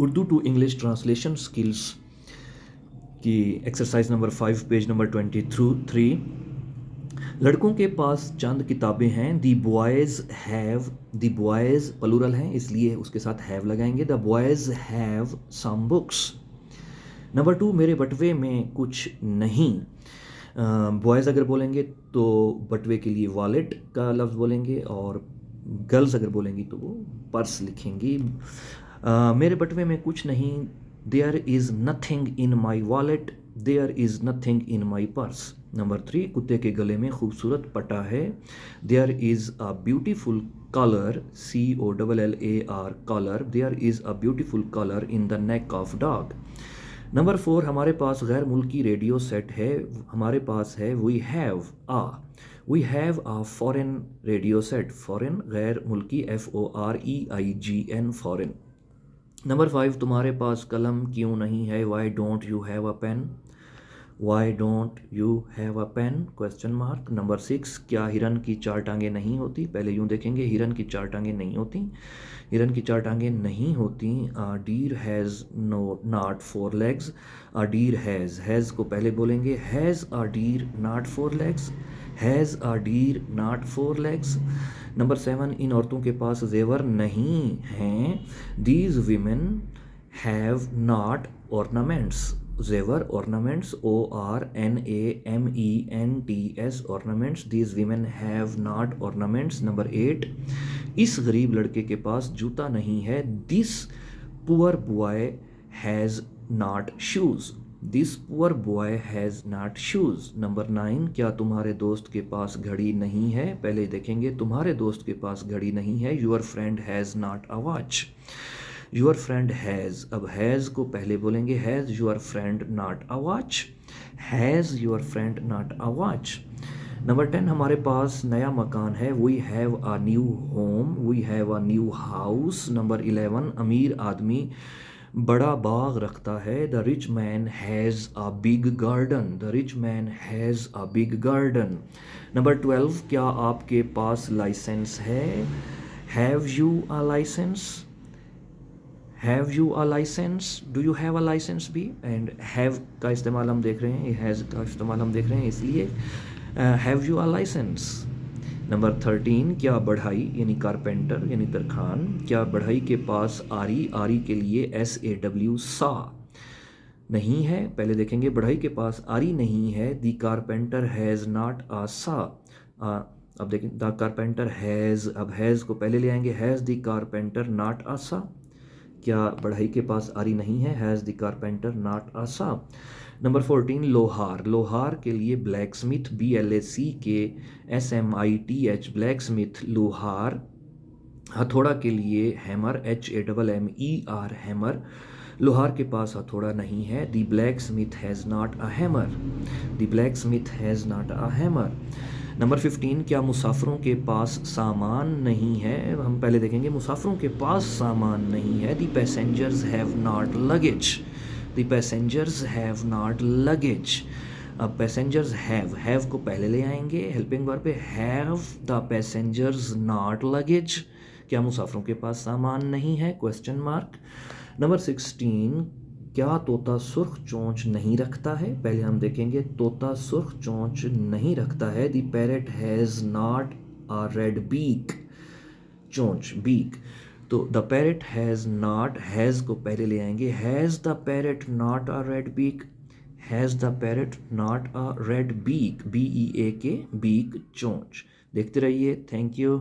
Urdu to English translation skills की exercise number 5 page number 23। लड़कों के पास चंद किताबें हैं। The boys have, the boys plural हैं इसलिए उसके साथ हैव लगाएंगे। The boys have some books. Number 2, मेरे बटवे में कुछ नहीं। बॉयज़ अगर बोलेंगे तो बटवे के लिए वॉलेट का लफ्ज़ बोलेंगे, और गर्ल्स अगर बोलेंगी तो वो पर्स लिखेंगी। मेरे बटवे में कुछ नहीं। There is nothing in my wallet, there is nothing in my purse. Number 3, कुत्ते के गले में खूबसूरत पटा है। There is a beautiful collar, COLLAR collar, there is a beautiful collar in the neck of dog. Number 4, हमारे पास गैर मुल्की रेडियो सेट है। हमारे पास है we have a foreign radio set. Foreign गैर मुल्की, FOREIGN फॉरेन। नंबर 5, तुम्हारे पास कलम क्यों नहीं है। Why don't you have a pen, why don't you have a pen question mark. Number 6, क्या हिरन की 4 टांगें नहीं होती। पहले यूँ देखेंगे, हिरन की 4 टांगें नहीं होती, हिरन की 4 टांगें नहीं होती। Deer has no not 4 legs. Deer has को पहले बोलेंगे, has a deer not 4 legs, has a deer not 4 legs. Number 7, इन औरतों के पास जेवर नहीं हैं। These women have not ornaments. जेवर ornaments, ORNAMENTS ornaments. These women have not ornaments. Number 8, इस गरीब लड़के के पास जूता नहीं है। This poor boy has not shoes, this poor boy has not shoes. Number 9, क्या तुम्हारे दोस्त के पास घड़ी नहीं है। पहले देखेंगे, तुम्हारे दोस्त के पास घड़ी नहीं है। Your friend has not a watch. Your friend has, अब हैज़ को पहले बोलेंगे, has your friend not a watch, has your friend not a watch. Number 10, हमारे पास नया मकान है। We have a new home, we have a new house. Number 11, अमीर आदमी बड़ा बाग रखता है। The rich man has a big garden, the rich man has a big garden. Number 12, क्या आपके पास लाइसेंस है। Have you a licence, have you a licence, do you have a licence भी। एंड हैव का इस्तेमाल हम देख रहे हैं, हैज़ का इस्तेमाल हम देख रहे हैं, इसलिए have you a licence. Number 13, क्या बढ़ई यानी कारपेंटर यानी तरखान, क्या बढ़ई के पास आरी, आरी के लिए SAW सा नहीं है। पहले देखेंगे, बढ़ई के पास आरी नहीं है। दी कारपेंटर हैज़ नॉट अ सा। अब देखें, द कारपेंटर हैज़, अब हैज़ को पहले ले आएंगे, has the carpenter not a सा। क्या बढ़ई के पास आरी नहीं है। Has the carpenter not a सा। नंबर 14, लोहार, लोहार के लिए black Smith, BLACK SMITH black Smith लोहार। हथौड़ा के लिए हैमर, HAMMER हैमर। लोहार के पास हथौड़ा नहीं है। The black Smith has not a hammer, the black Smith has not a hammer. Number 15, क्या मुसाफिरों के पास सामान नहीं है। हम पहले देखेंगे, मुसाफिरों के पास सामान नहीं है। The passengers have not luggage, the passengers have not luggage. अब पैसेंजर्स हैव को पहले ले आएंगे, हेल्पिंग वर्ब पे, have the passengers not luggage. क्या मुसाफिरों के पास सामान नहीं है क्वेश्चन मार्क। नंबर 16, क्या तोता सुर्ख चोंच नहीं रखता है। पहले हम देखेंगे, तोता सुर्ख चोंच नहीं रखता है। The parrot has not a red beak, चोंच बीक। तो the parrot has not, has को पहले ले आएंगे, has the parrot not a red beak, has the parrot not a red beak, BEAK beak चोंच। देखते रहिए, थैंक यू।